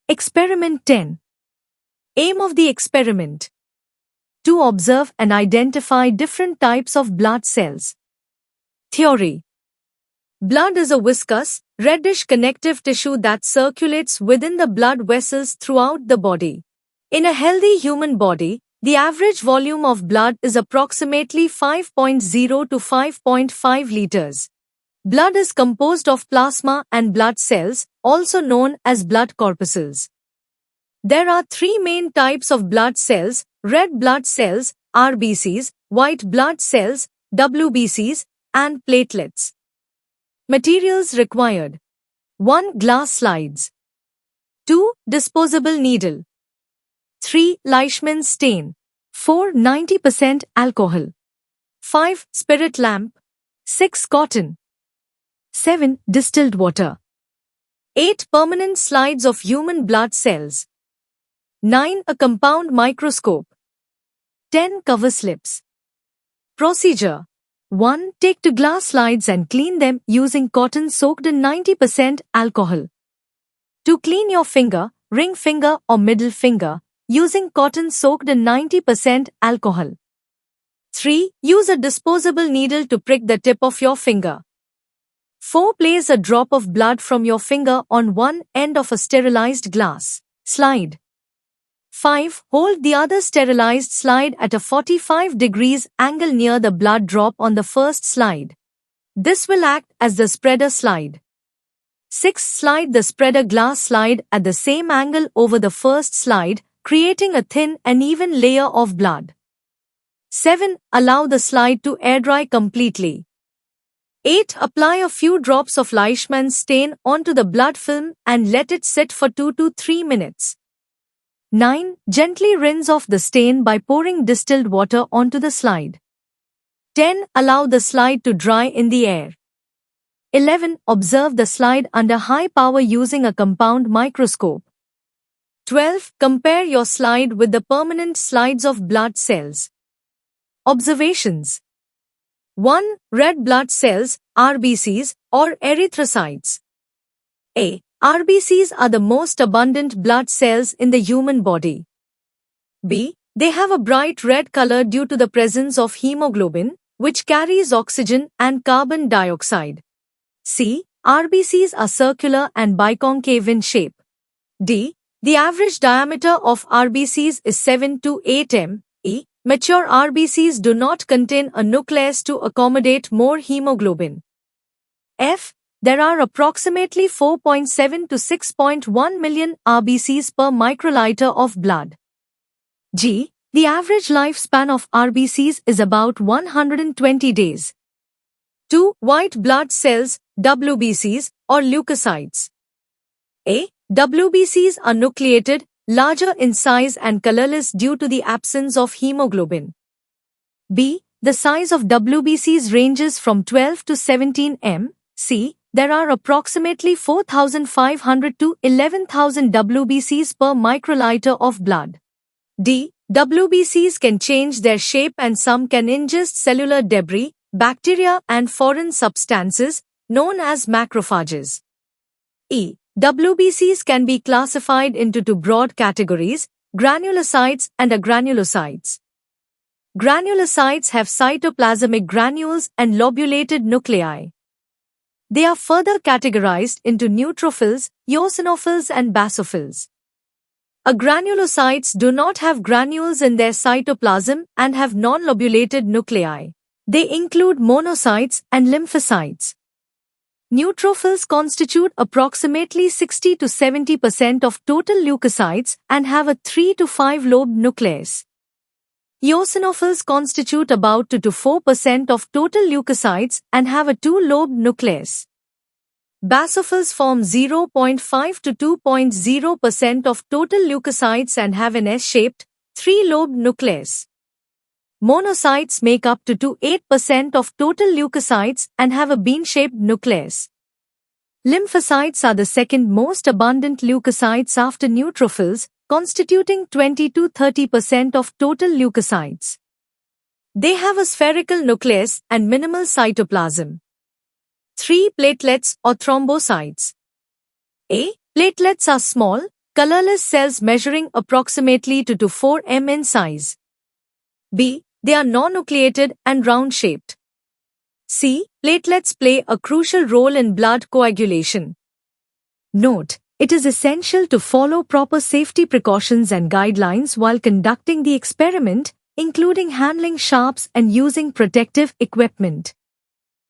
Experiment 10. Aim of the experiment: to observe and identify different types of blood cells. Theory: blood is a viscous, reddish connective tissue that circulates within the blood vessels throughout the body. In a healthy human body, the average volume of blood is approximately 5.0 to 5.5 liters. Blood is composed of plasma and blood cells, also known as blood corpuscles. There are three main types of blood cells: red blood cells, RBCs, white blood cells, WBCs, and platelets. Materials required: 1. Glass slides. 2. Disposable needle. 3. Leishman stain. 4. 90% alcohol. 5. Spirit lamp. 6. Cotton. 7. Distilled water. 8. Permanent slides of human blood cells. 9. A compound microscope. 10. Cover slips. Procedure: 1. Take 2 glass slides and clean them using cotton soaked in 90% alcohol. 2. Clean your finger, ring finger or middle finger using cotton soaked in 90% alcohol. 3. Use a disposable needle to prick the tip of your finger. 4. Place a drop of blood from your finger on one end of a sterilized glass slide. 5. Hold the other sterilized slide at a 45 degrees angle near the blood drop on the first slide. This will act as the spreader slide. 6. Slide the spreader glass slide at the same angle over the first slide, creating a thin and even layer of blood. 7. Allow the slide to air dry completely. 8. Apply a few drops of Leishman stain onto the blood film and let it sit for 2 to 3 minutes. 9. Gently rinse off the stain by pouring distilled water onto the slide. 10. Allow the slide to dry in the air. 11. Observe the slide under high power using a compound microscope. 12. Compare your slide with the permanent slides of blood cells. Observations: 1. Red blood cells, RBCs, or erythrocytes. A. RBCs are the most abundant blood cells in the human body. B. They have a bright red color due to the presence of hemoglobin, which carries oxygen and carbon dioxide. C. RBCs are circular and biconcave in shape. D. The average diameter of RBCs is 7 to 8 m. E. Mature RBCs do not contain a nucleus to accommodate more hemoglobin. F. There are approximately 4.7 to 6.1 million RBCs per microliter of blood. G. The average lifespan of RBCs is about 120 days. 2. White blood cells, WBCs, or leukocytes. A. WBCs are nucleated, larger in size and colorless due to the absence of hemoglobin. B. The size of WBCs ranges from 12 to 17 m. C. There are approximately 4,500 to 11,000 WBCs per microliter of blood. D. WBCs can change their shape and some can ingest cellular debris, bacteria and foreign substances, known as macrophages. E. WBCs can be classified into 2 broad categories: granulocytes and agranulocytes. Granulocytes have cytoplasmic granules and lobulated nuclei. They are further categorized into neutrophils, eosinophils and basophils. Agranulocytes do not have granules in their cytoplasm and have non-lobulated nuclei. They include monocytes and lymphocytes. Neutrophils constitute approximately 60 to 70% of total leukocytes and have a 3 to 5 lobed nucleus. Eosinophils constitute about 2 to 4% of total leukocytes and have a 2-lobed nucleus. Basophils form 0.5 to 2.0% of total leukocytes and have an S-shaped, 3-lobed nucleus. Monocytes make up to 8% of total leukocytes and have a bean-shaped nucleus. Lymphocytes are the second most abundant leukocytes after neutrophils, constituting 20 to 30% of total leukocytes. They have a spherical nucleus and minimal cytoplasm. 3. Platelets or thrombocytes. A. Platelets are small, Colorless cells measuring approximately 2 to 4 mm in size. B. They are non-nucleated and round-shaped. C. Platelets play a crucial role in blood coagulation. Note: it is essential to follow proper safety precautions and guidelines while conducting the experiment, including handling sharps and using protective equipment.